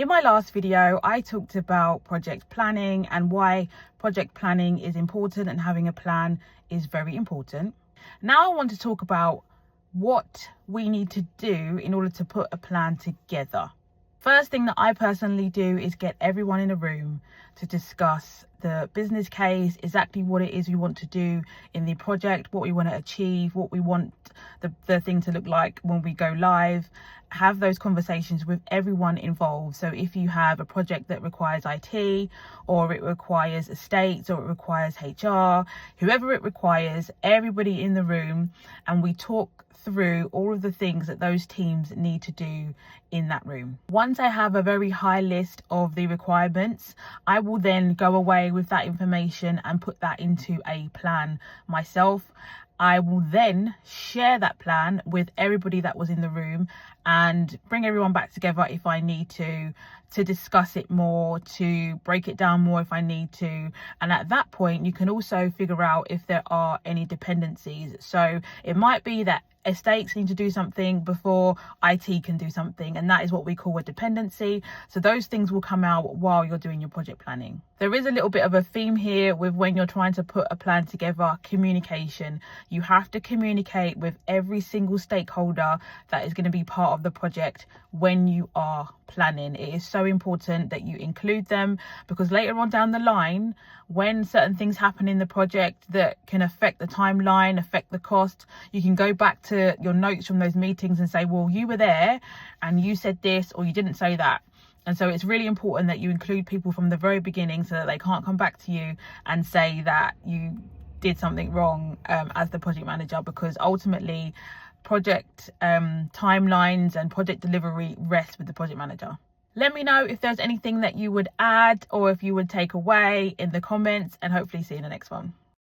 In my last video, I talked about project planning and why project planning is important and having a plan is very important. Now I want to talk about what we need to do in order to put a plan together. First thing that I personally do is get everyone in a room to discuss the business case, exactly what it is we want to do in the project, what we want to achieve, what we want the thing to look like when we go live. Have those conversations with everyone involved. So if you have a project that requires IT, or it requires estates, or it requires HR, whoever it requires, everybody in the room, and we talk through all of the things that those teams need to do in that room. Once I have a very high list of the requirements, I will then go away with that information and put that into a plan myself. I will then share that plan with everybody that was in the room and bring everyone back together if I need to discuss it more, to break it down more if I need to. And at that point, you can also figure out if there are any dependencies. So it might be that estates need to do something before IT can do something, and that is what we call a dependency. So those things will come out while you're doing your project planning. There is a little bit of a theme here with when you're trying to put a plan together: communication. You have to communicate with every single stakeholder that is going to be part of the project when you are planning. It is so important that you include them, because later on down the line, when certain things happen in the project that can affect the timeline, affect the cost, you can go back to your notes from those meetings and say, well, you were there and you said this, or you didn't say that. And so it's really important that you include people from the very beginning so that they can't come back to you and say that you did something wrong as the project manager, because ultimately project timelines and project delivery rest with the project manager. Let me know if there's anything that you would add or if you would take away in the comments, and hopefully see you in the next one.